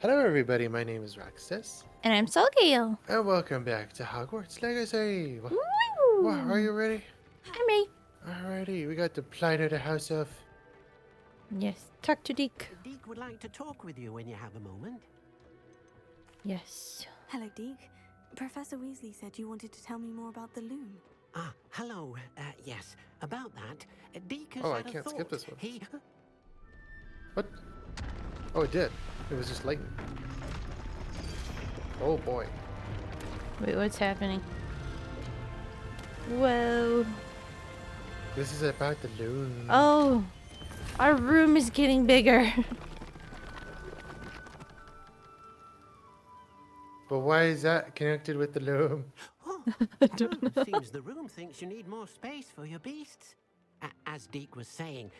Hello everybody, my name is Roxas, And I'm Solgale. and welcome back to Hogwarts Legacy! Wow, are Woo! you ready? I'm ready. Alrighty, we got the Plight of the House of... Yes, talk to Deke. Deke would like to talk with you when you have a moment. Yes. Hello, Deke. Professor Weasley said you wanted to tell me more about the loom. Ah, hello. Yes, about that. Deke has Oh, I had a can't thought. skip this one. He... What? Oh, it did. It was just lightning. Oh boy. Wait, what's happening? Whoa. This is about the loom. Oh, our room is getting bigger. But why is that connected with the loom? Oh, seems the room thinks you need more space for your beasts. As Deke was saying,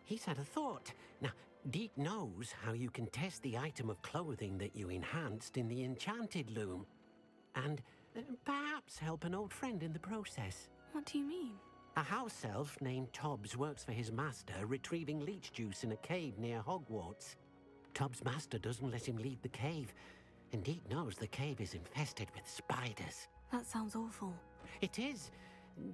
he's had a thought. Now, Deke knows how you can test the item of clothing that you enhanced in the enchanted loom. And perhaps help an old friend in the process. What do you mean? A house elf named Tobbs works for his master, retrieving leech juice in a cave near Hogwarts. Tobbs' master doesn't let him leave the cave, and Deke knows the cave is infested with spiders. That sounds awful. It is.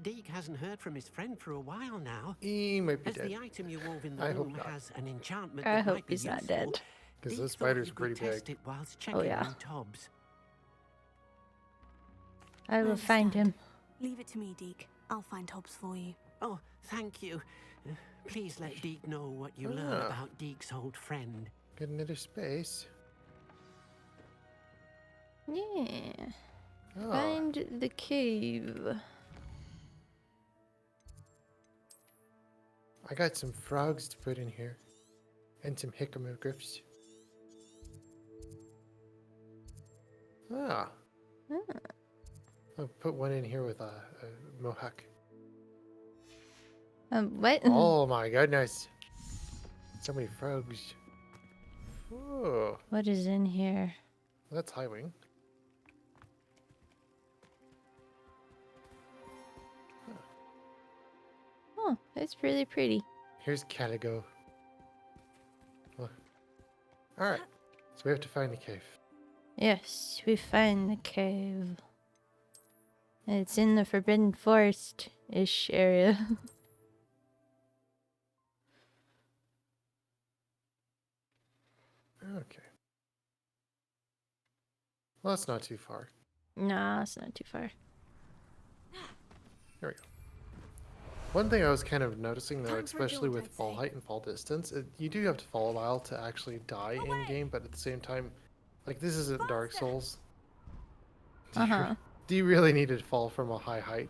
Deke hasn't heard from his friend for a while now. He might be As dead. the item you wove in the I hope loom not. has an enchantment I that hope might be he's not useful, dead. Because Deke those thought spiders you are pretty could test big. it whilst checking yeah. on Tobbs. I will find him. Leave it to me, Deke. I'll find Tobbs for you. Oh, thank you. Please let Deke know what you learn Ah. about Deke's old friend. Get another space. Yeah. Oh, Find the cave. I got some frogs to put in here. And some hiccamogriffs. Ah. I'll put one in here with a mohawk. What? Oh my goodness. So many frogs. Oh, What is in here? that's Highwing. Oh, it's really pretty. Here's Caligo. Alright, so we have to find the cave. Yes, we find the cave. It's in the Forbidden Forest-ish area. Okay. Well, that's not too far. Nah, it's not too far. Here we go. One thing I was kind of noticing though, Time for a especially jaunt, with I'd fall say. height and fall distance, you do have to fall a while to actually die in game, but at the same time, like this isn't Dark Souls. Do you really need to fall from a high height?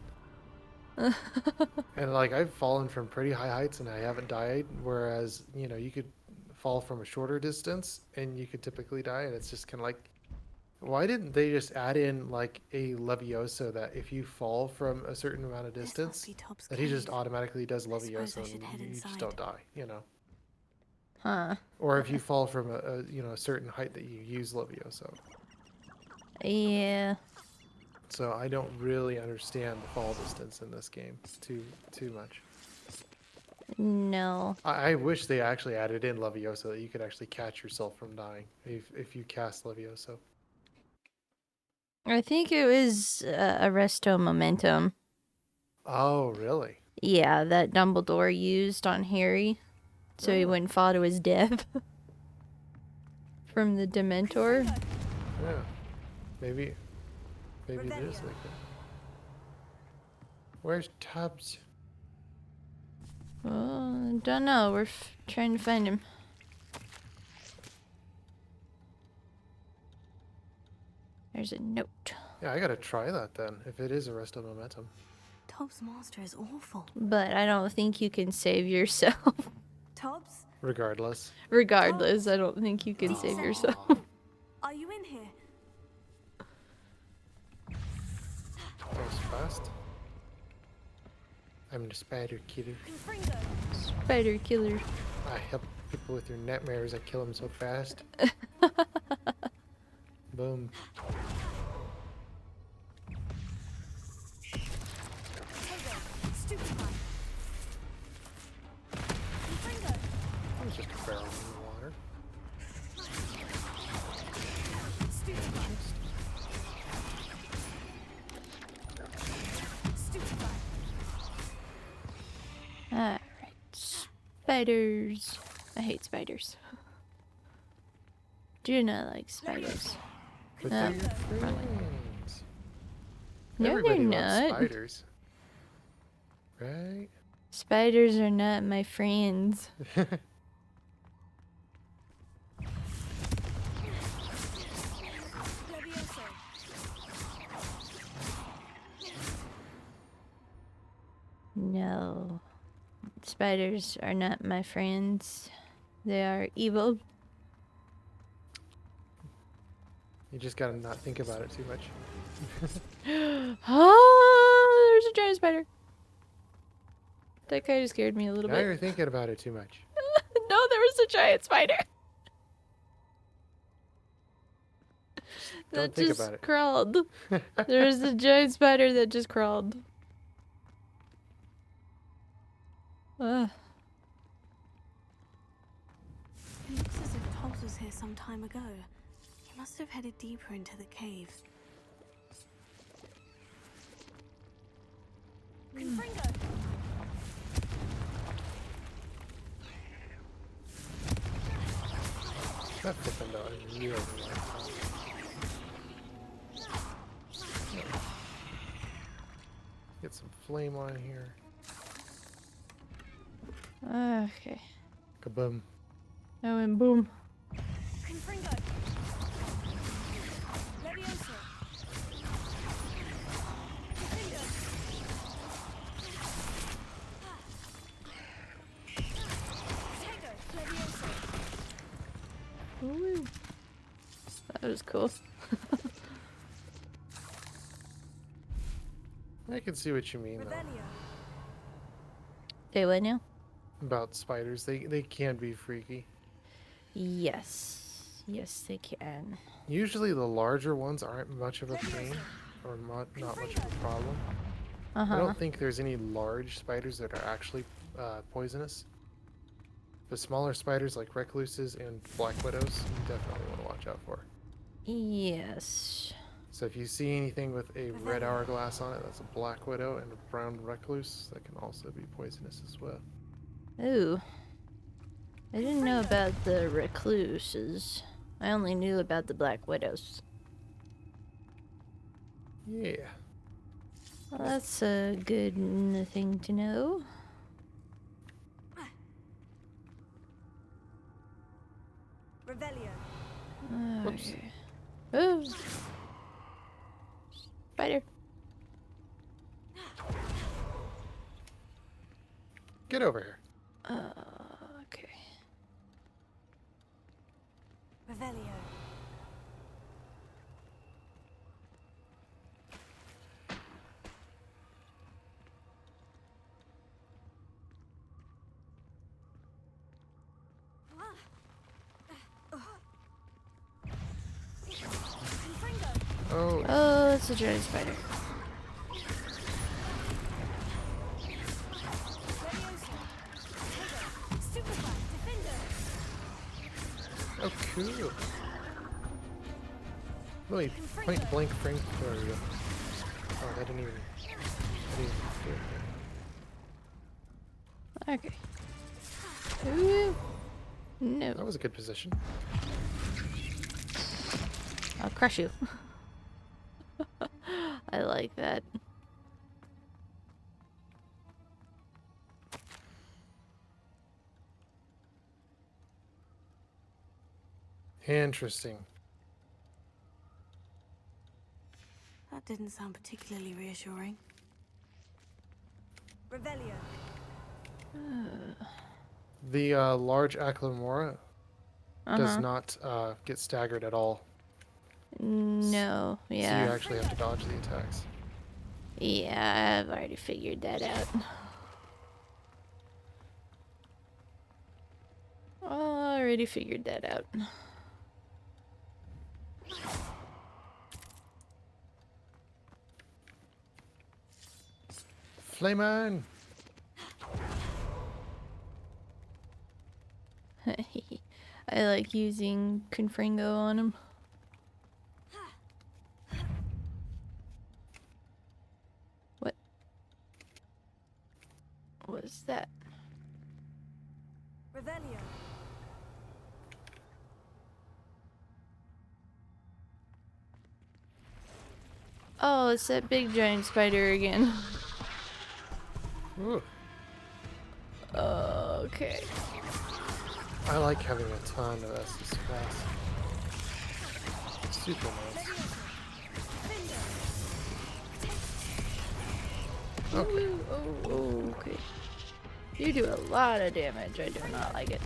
And like I've fallen from pretty high heights and I haven't died, whereas you know you could fall from a shorter distance and you could typically die, and it's just kind of like, why didn't they just add in like a Levioso that if you fall from a certain amount of This must distance, be Tobbs' that he just cave. automatically does I suppose I Levioso should head and you just inside. don't die, you know? Huh. Or if you fall from a you know a certain height that you use Levioso. Yeah. So I don't really understand the fall distance in this game too much. No. I wish they actually added in Levioso that you could actually catch yourself from dying if you cast Levioso. I think it was Arresto Momentum. Oh, really? Yeah, that Dumbledore used on Harry. So he Oh. wouldn't fall to his death. From the Dementor. Yeah. Maybe it is like that. Where's Tubbs? Oh, don't know. We're trying to find him. There's a note. Yeah, I gotta try that then, if it is Arresto Momentum. Tobbs' master is awful. But I don't think you can save yourself. Tobbs, Regardless. Regardless, I don't think you can save yourself. are you in here? That was fast. I'm the spider killer. Spider killer. I help people with their nightmares. I kill them so fast. Boom. It's just a barrel in the water. Alright. Spiders. I hate spiders. Do not like spiders. But Uh, they're your wrong way. friends. No, Everybody they're loves not. spiders. Right? Spiders are not my friends. No. Spiders are not my friends. They are evil. You just gotta not think about it too much. Oh, there's a giant spider. That kind of scared me a little Now bit. you're thinking about it too much. No, there was a giant spider. Don't That think just about it. crawled. There's a giant spider that just crawled. Ugh. It looks as if Tobbs was here some time ago. He must have headed deeper into the cave. Confringo! That flipping dog is really like that. Get some flame on here. Okay. Kaboom. Oh, and boom. Confringo! Levioso! Confringo! Tego! Levioso! Ooh. That was cool. I can see what you mean though. Revelio! Say what now? About spiders. They can be freaky. Yes. Yes, they can. Usually the larger ones aren't much of a pain or not much of a problem. I Uh-huh. don't think there's any large spiders that are actually poisonous. The smaller spiders like recluses and black widows, you definitely want to watch out for. Yes. So if you see anything with a red hourglass on it, that's a black widow, and a brown recluse, that can also be poisonous as well. Ooh. I didn't know about the recluses. I only knew about the black widows. Yeah. Well, that's a good thing to know. Revelio! Whoops. Okay. Oh. Spider. Get over here. Okay. Revelio! Confringo! Oh, Oh, it's a giant spider. Levioso! Tego! Stupefy! Defender! oh, cool. Really, point blank frame. There we go. Oh, I didn't even do it. Okay. Ooh. No. That was a good position. I'll crush you. I like that. Interesting. That didn't sound particularly reassuring. Revelio! The large Aclomora does Uh-huh. not get staggered at all. No. So you Yeah. actually have to dodge the attacks. Yeah, I've already figured that out. Already figured that out. Flame on! I like using Confringo on him. What was that? Revelio. Oh, it's that big giant spider again. Ooh, Okay. I like having a ton of SS class. Super nice. Okay. Ooh, oh, okay. You do a lot of damage. I do not like it.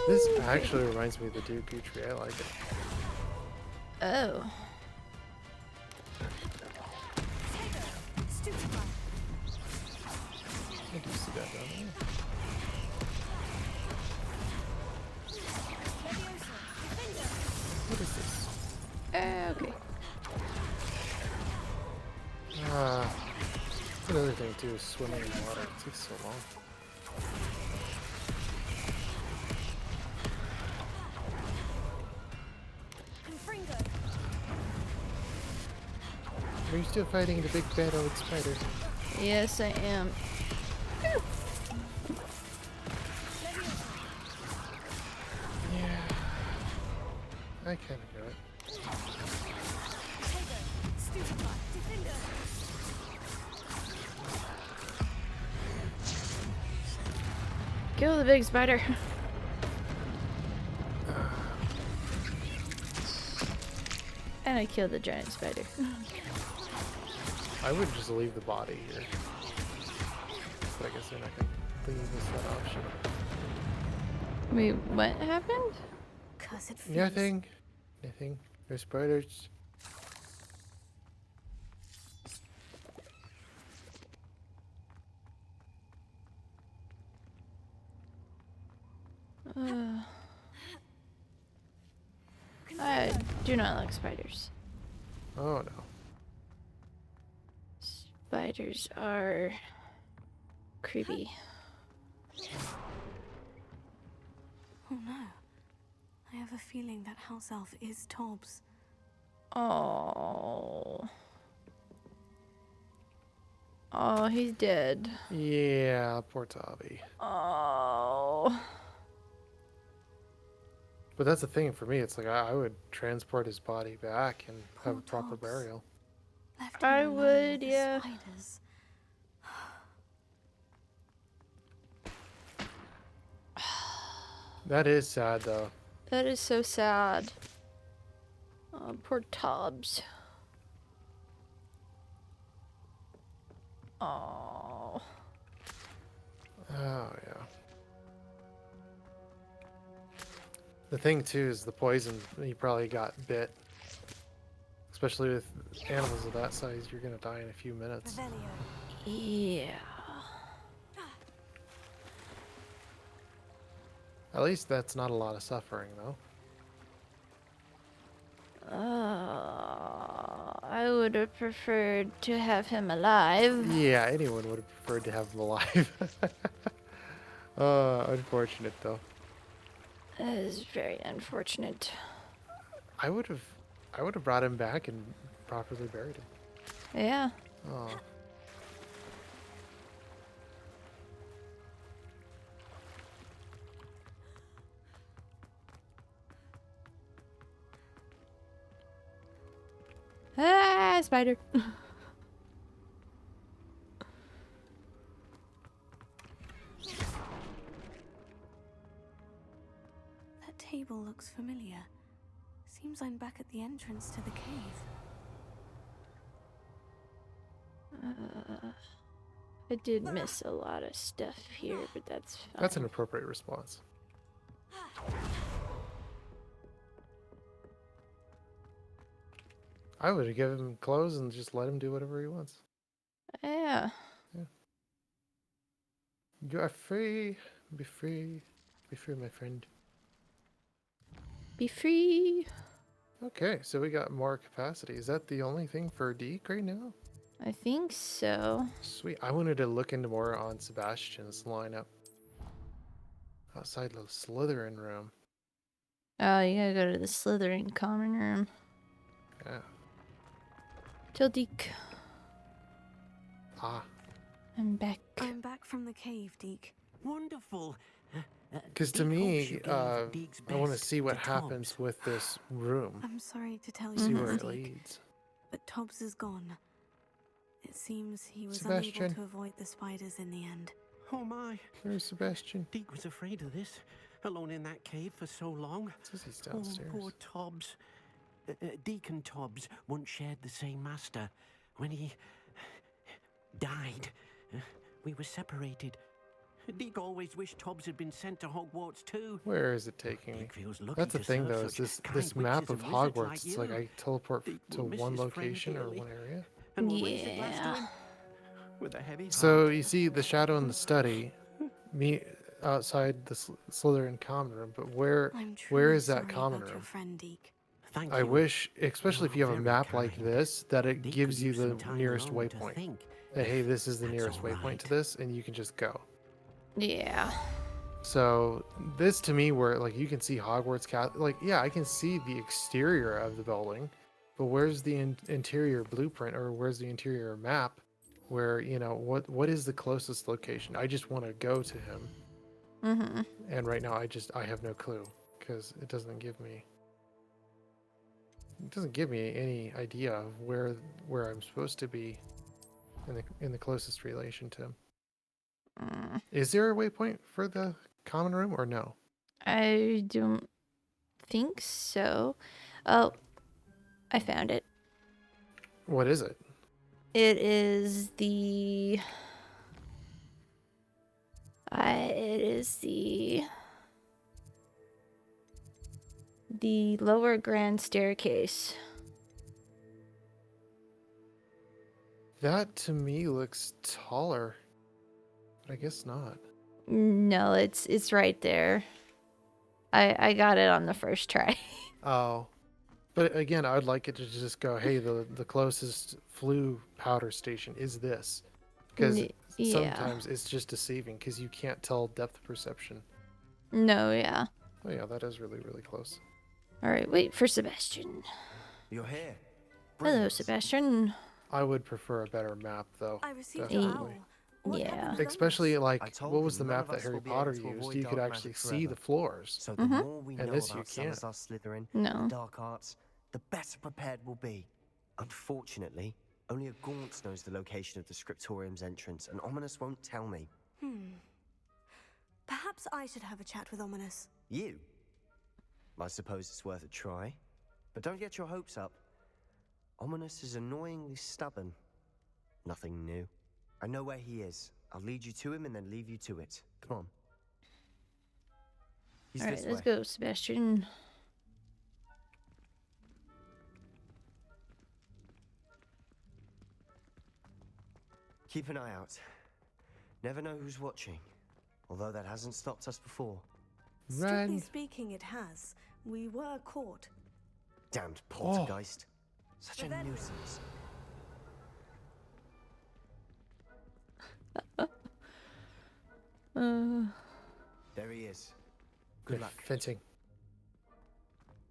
This Okay. actually reminds me of the Duke tree. I like it. Oh. I do see that down there. What is this? Okay. Another thing too is swimming in water. It takes so long. Are you still fighting the big bad old spider? Yes, I am. Yeah. I kind of know it. Kill the big spider. And I killed the giant spider. I would just leave the body here. But I guess they're not going to leave us that option. Wait, what happened? Cursed fiends. Nothing. Nothing. No spiders. I do not like spiders. Oh no. Spiders are creepy. Oh no. I have a feeling that house elf is Tobbs. Oh. Oh, he's dead. Yeah, poor Tavi. Oh. But that's the thing for me. It's like I would transport his body back and have a Poor proper Tobbs. burial. Left I him alone would, with the yeah. spiders. That is sad though. That is so sad. Oh, poor Tobbs. Oh. Oh yeah. The thing too is the poison. He probably got bit. Especially with animals of that size, you're gonna die in a few minutes. Revelio. Yeah. At least that's not a lot of suffering though. I would have preferred to have him alive. Yeah, anyone would have preferred to have him alive. Unfortunate though. That is very unfortunate. I would have brought him back and properly buried him. Yeah. Oh. Ah, spider. That table looks familiar. Seems I'm back at the entrance to the cave. I did miss a lot of stuff here, but that's fine. That's an appropriate response. I would have given him clothes and just let him do whatever he wants. Yeah. You are free. Be free. Be free, my friend. Be free. Okay, so we got more capacity. Is that the only thing for Deke right now? I think so. Sweet. I wanted to look into more on Sebastian's lineup. Outside the Slytherin room. Oh, you gotta go to the Slytherin common room. Yeah. Tildik. Ah. I'm back. I'm back from the cave, Deke. Wonderful. Because to Deke hopes me, you gave Deke's I want to best see what to happens Tobbs. with this room. I'm sorry to tell you See this, where it Deke, leads. but Tobbs is gone. It seems he was Sebastian. unable to avoid the spiders in the end. Oh my, Where's Sebastian? Deke was afraid of this, alone in that cave for so long. It says he's Oh, downstairs. poor Tobbs. Deke and Tobbs once shared the same master. When he died, we were separated. Deke always wished Tobbs had been sent to Hogwarts too. Where is it taking me? Deke feels lucky That's the to thing, serve though, is such this kind map witches of and wizards Hogwarts. like It's like you. I teleport Deke to will miss one his friend location or dearly. one area. And will raise a glass to Yeah. him with a heavy So heart. you see the shadow in the study, me outside the Slytherin common room. But where I'm where truly is that sorry common about your room? friend, Deke. Thank I you. wish, especially if are you have a very map like kind. this, that it Deke gives could you use the some time nearest alone to waypoint. think, That, hey, this is the that's nearest all waypoint right. to this, and you can just go. Yeah. So this to me, where like you can see Hogwarts like yeah, I can see the exterior of the building, but where's the interior blueprint or where's the interior map? Where what is the closest location? I just want to go to him, Mm-hmm. and right now I have no clue because it doesn't give me any idea of where I'm supposed to be in the closest relation to him. Is there a waypoint for the common room or no? I don't think so. Oh, I found it. What is it? It is the. It is the lower grand staircase. That to me looks taller, but I guess not. No, it's right there. I got it on the first try. Oh, but again, I'd like it to just go, hey, the closest flu powder station is this, because Yeah. sometimes it's just deceiving because you can't tell depth perception. No, yeah. Oh yeah, that is really really close. All right, wait for Sebastian. You're here. Hello, Brilliant. Sebastian. I would prefer a better map though. I received your Definitely. owl. What Yeah. happened with Especially Ominous? like I told what was the him none map of that us Harry will be able Potter to used? avoid You could dark actually magic see the forever. floors. So the more we And know this you about can't. Salazar Slytherin, No. the dark arts, the better prepared we'll be. Unfortunately, only a Gaunt knows the location of the Scriptorium's entrance, and Ominous won't tell me. Perhaps I should have a chat with Ominous. You? I suppose it's worth a try. But don't get your hopes up. Ominous is annoyingly stubborn. Nothing new. I know where he is. I'll lead you to him and then leave you to it. Come on. He's All right, this let's way. go, Sebastian. Keep an eye out. Never know who's watching. Although that hasn't stopped us before. Strictly Run. speaking, it has. We were caught. Damned poltergeist. Such But a then- nuisance. There he is. Good luck. Fencing.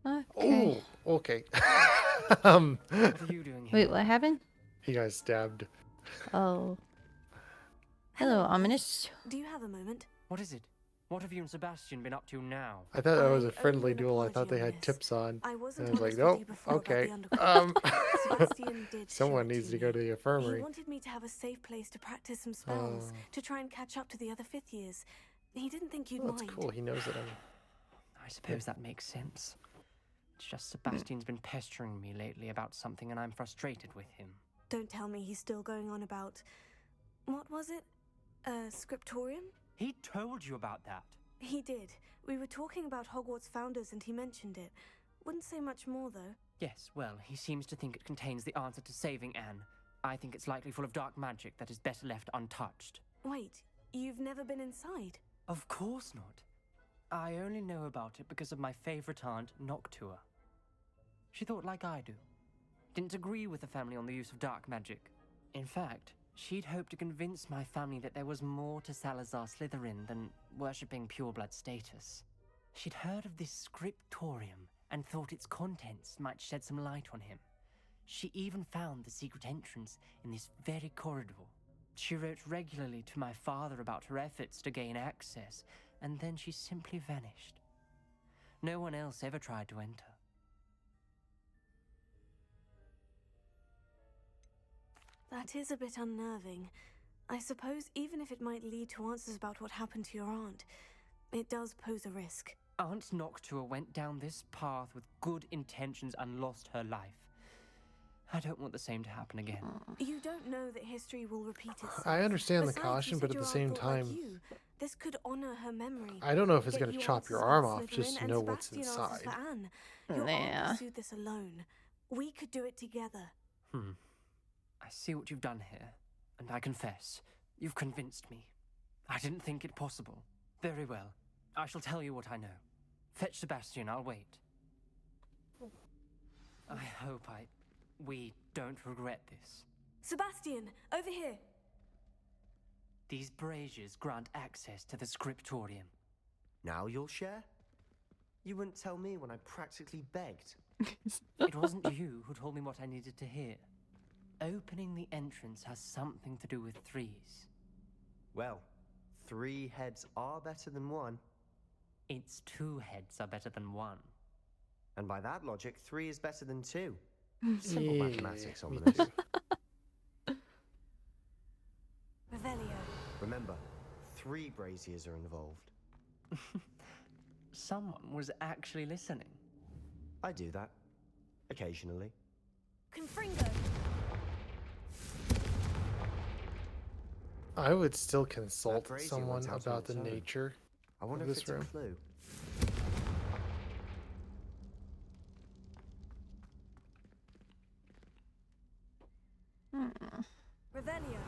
Okay. Oh, okay. What are you doing here? Wait, what happened? He got stabbed. Oh. Hello, Ominous. Do you have a moment? What is it? What have you and Sebastian been up to now? I thought that was I a owe friendly you an duel. I thought apology they on had this. tips on. I And wasn't I was like, honest nope. with you before Okay. about the underground. Sebastian did show Someone it needs to me. go to the He infirmary. wanted me to have a safe place to practice some spells, to try and catch up to the other fifth years. He didn't think you'd Oh, that's mind. cool. He knows that I'm. I suppose that makes sense. It's just Sebastian's been pestering me lately about something and I'm frustrated with him. Don't tell me he's still going on about... What was it? Scriptorium? He told you about that. He did. We were talking about Hogwarts founders and he mentioned it. Wouldn't say much more, though. Yes, well, he seems to think it contains the answer to saving Anne. I think it's likely full of dark magic that is better left untouched. Wait, you've never been inside? Of course not. I only know about it because of my favorite aunt, Noctua. She thought like I do. Didn't agree with the family on the use of dark magic. In fact, she'd hoped to convince my family that there was more to Salazar Slytherin than worshipping pureblood status. She'd heard of this scriptorium and thought its contents might shed some light on him. She even found the secret entrance in this very corridor. She wrote regularly to my father about her efforts to gain access, and then she simply vanished. No one else ever tried to enter. That is a bit unnerving. I suppose even if it might lead to answers about what happened to your aunt, it does pose a risk. Aunt Noctua went down this path with good intentions and lost her life. I don't want the same to happen again. You don't know that history will repeat itself. I understand the Besides, you caution, said but at your the aunt same thought like time, you. This could honor her memory. I don't know if it's Get going to you chop your answers arm about off just Slytherin to and know what's Sebastian answers inside. for Anne. Your Yeah. aunt pursued this alone. We could do it together. I see what you've done here, and I confess, you've convinced me. I didn't think it possible. Very well. I shall tell you what I know. Fetch Sebastian, I'll wait. I hope we don't regret this. Sebastian, over here. These braziers grant access to the scriptorium. Now you'll share? You wouldn't tell me when I practically begged. It wasn't you who told me what I needed to hear. Opening the entrance has something to do with threes. Well, 3 heads are better than 1. Its 2 heads are better than 1. And by that logic, 3 is better than 2. Simple Yeah, mathematics, me Ominous. too. Revelio. Remember, 3 braziers are involved. Someone was actually listening. I do that. Occasionally. Confringo. I would still consult brazier someone went out on about the its own. nature I wonder of if this it's room. a clue. Revelio.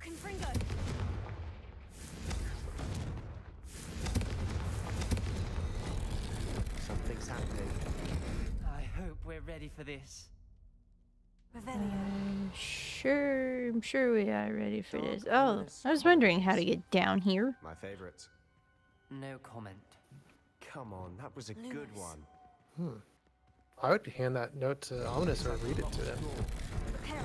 Confringo. Something's happening. I hope we're ready for this. Revelio. I'm sure we are ready for Dark this. Oh, ominous I was wondering how to corridors. get down here. My favorites. No comment. Come on, that was a good Loomis. one. I would hand that note to Ominous or read it to them. Reparo.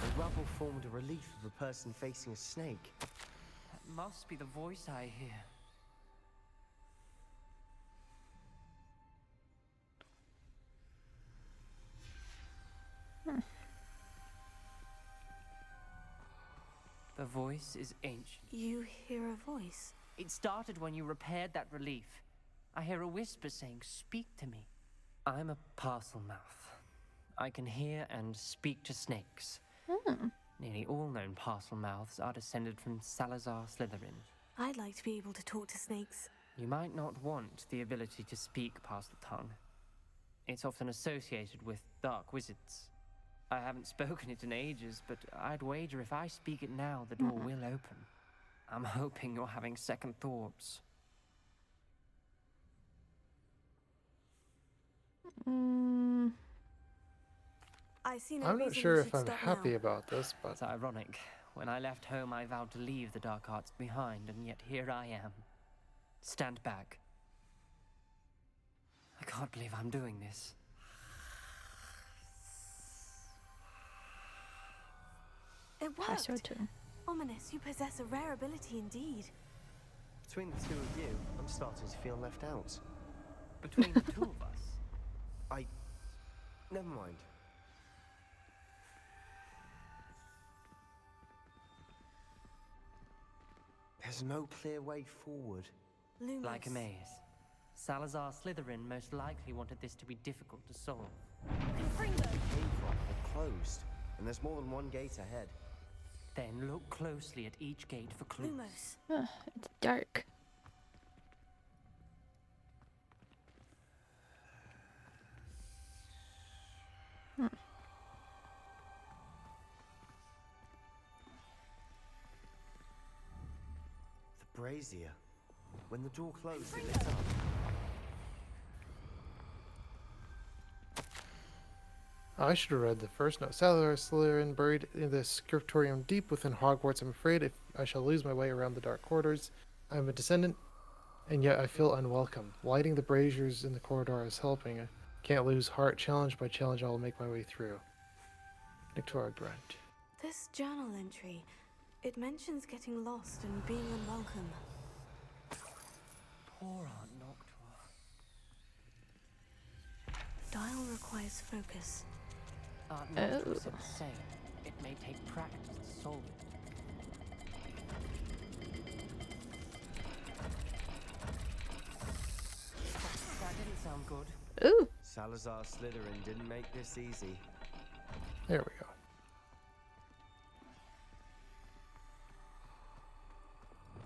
The rubble formed a relief of a person facing a snake. That must be the voice I hear. The voice is ancient. You hear a voice. It started when you repaired that relief. I hear a whisper saying, "Speak to me." I'm a parcel mouth. I can hear and speak to snakes. Nearly all known parcel mouths are descended from Salazar Slytherin. I'd like to be able to talk to snakes. You might not want the ability to speak parcel tongue. It's often associated with dark wizards. I haven't spoken it in ages, but I'd wager if I speak it now, the door will open. I'm hoping you're having second thoughts. I see no I'm not reason sure we if should I'm stop happy now. about this, but It's ironic. When I left home, I vowed to leave the dark arts behind, and yet here I am. Stand back. I can't believe I'm doing this. It Pass your worked. turn. Ominous, you possess a rare ability indeed. Between the 2 of you, I'm starting to feel left out. Between the 2 of us, Never mind. There's no clear way forward. Lumos. like a maze. Salazar Slytherin most likely wanted this to be difficult to solve. Confringo. Came from are closed, and there's more than 1 gate ahead. Then look closely at each gate for clues. Lumos. It's dark. brazier. When the door closed, it lit up. I should have read the first note. Salazar Slytherin, buried in the scriptorium deep within Hogwarts. I'm afraid if I shall lose my way around the dark corridors. I am a descendant, and yet I feel unwelcome. Lighting the braziers in the corridor is helping. I can't lose heart. Challenge by challenge, I will make my way through. Victoria Grunt. This journal entry, it mentions getting lost and being unwelcome. Poor Aunt Noctua. Dial requires focus. Aunt Noctua said the same. It may take practice to solve it. That didn't sound good. Ooh. Salazar Slytherin didn't make this easy. There we go.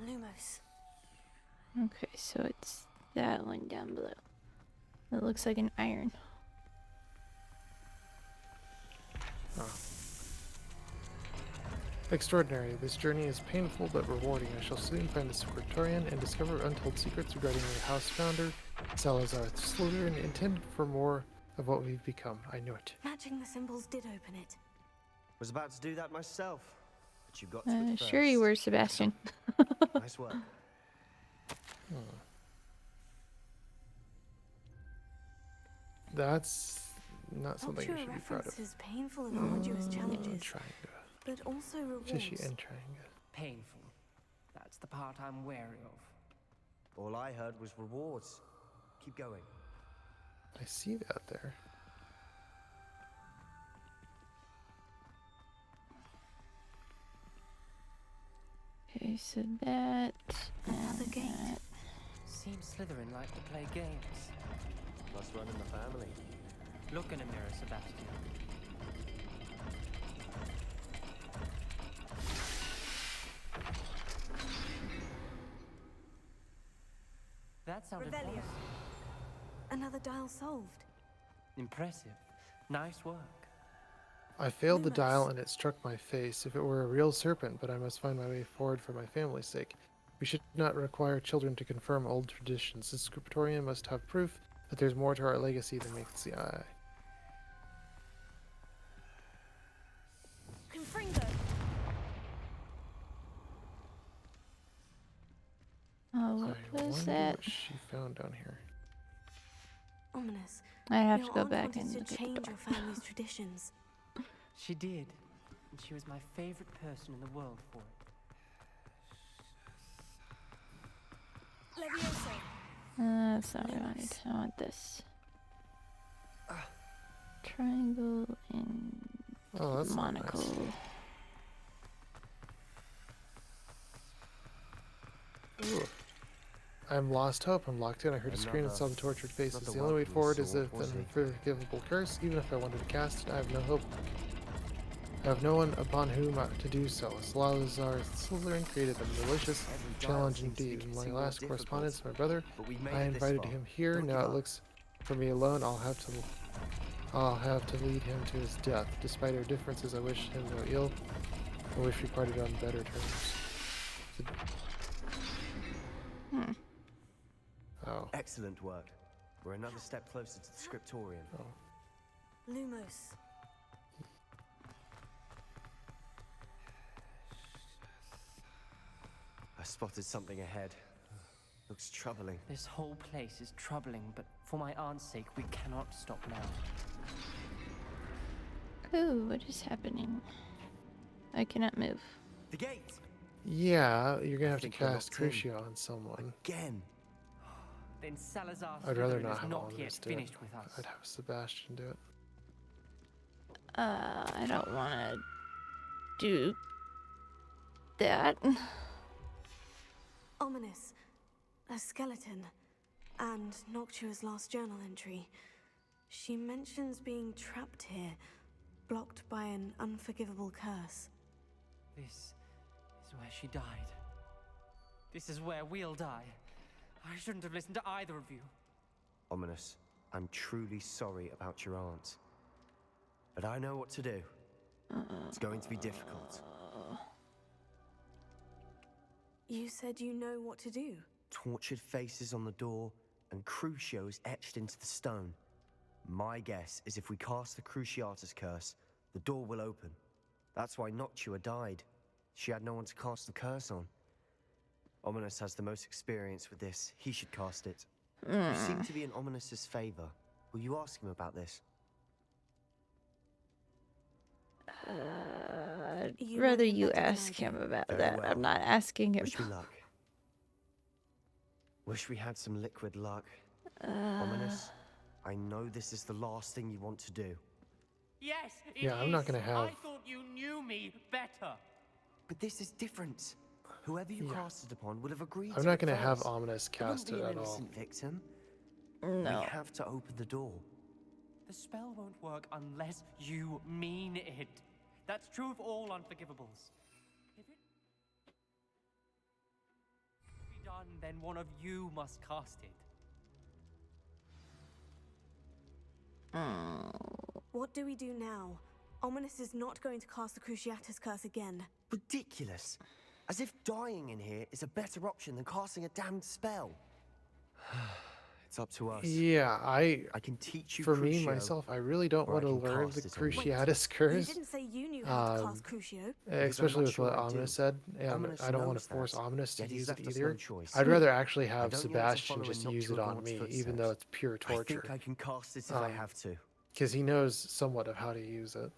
Lumos. Okay, so it's that one down below. It looks like an iron. Oh. Extraordinary. This journey is painful but rewarding. I shall soon find the scriptorium and discover untold secrets regarding the house founder, Salazar Slytherin, intended for more of what we've become. I knew it. Matching the symbols did open it. Was about to do that myself, but you got to it Sure you first. were, Sebastian. Nice work. That's not something you Noctua should be proud of. references painful and arduous challenges, Triangle. but also rewards. Fishy and triangle. Painful. That's the part I'm wary of. All I heard was rewards. Keep going. I see that there. Okay, so that. Another and gate. that. Seems Slytherin like to play games. Must run in the family. Look in a mirror, Sebastian. That sounded Revelio. close. Another dial solved. Impressive. Nice work. I failed the Lumos. dial and it struck my face. If it were a real serpent, but I must find my way forward for my family's sake. We should not require children to confirm old traditions. The scriptorium must have proof that there's more to our legacy than meets the eye. Confringo. Oh, what I was wonder that? what she found down here. Ominous. I have Your to go aunt back wanted and to look at the change book. your family's traditions. She did. And she was my favorite person in the world for it. Levioso. That's not what I wanted. I want this. Triangle and Oh, that's not monocle. nice. Ooh. I'm lost hope. I'm locked in. I heard a scream and Another- saw the tortured faces. another The only way welcome forward is sword, with was an he? unforgivable curse. Even if I wanted to cast it, I have no hope. I have no one upon whom to do so. Salazar Slytherin created a malicious Every dial challenge seems to be indeed. In my getting more last correspondence with my brother, But we've made I it this invited far. him here. Don't Now give it up. looks for me alone. I'll have to lead him to his death. Despite our differences, I wish him no ill. I wish we parted on better terms. Hmm. Oh. Excellent work. We're another step closer to the scriptorium. Lumos. I spotted something ahead. Looks troubling. This whole place is troubling, but for my aunt's sake, we cannot stop now. Ooh, what is happening? I cannot move. The gate! Yeah, you're gonna have to think we're cast locked in. Crucio on someone. Again! Then Salazar I'd rather Slytherin not is have not all of yet us do it. finished with us. I'd have Sebastian do it. I don't want to do that. Ominous. A skeleton. And Noctua's last journal entry. She mentions being trapped here, blocked by an unforgivable curse. This is where she died. This is where we'll die. I shouldn't have listened to either of you. Ominous, I'm truly sorry about your aunt. But I know what to do. It's going to be difficult. You said you know what to do. Tortured faces on the door and Crucios etched into the stone. My guess is if we cast the Cruciatus curse, the door will open. That's why Noctua died. She had no one to cast the curse on. Ominous has the most experience with this. He should cast it. You seem to be in Ominous's favor. Will you ask him about this? I'd You rather want you better than I ask do. him about Very that. well. I'm not asking him. Wish me luck. Wish we had some liquid luck. Ominous, I know this is the last thing you want to do. Yes, it Yeah, I'm not is. gonna have- I thought you knew me better. But this is different. Whoever you Yeah. cast it upon would have agreed I'm to not it going to have first. Ominous It wouldn't cast be it an at all. innocent victim. No. We have to open the door. The spell won't work unless you mean it. That's true of all unforgivables. If it be done, then one of you must cast it. What do we do now? Ominous is not going to cast the Cruciatus curse again. Ridiculous. As if dying in here is a better option than casting a damned spell. It's up to us. Yeah, I can teach you for me Crucio, myself, I really don't or I want to can learn cast the it on you. Cruciatus You curse, didn't say you knew how to cast Crucio. especially not with sure what I do. Ominous said, and Ominous I don't want knows to force that, Ominous to yet he's use it left us no either. choice. I'd rather actually I have don't want to Sebastian follow just in use it Noctua on God's me, even footsteps. though it's pure I torture, think I can cast it if I have to. because he knows somewhat of how to use it.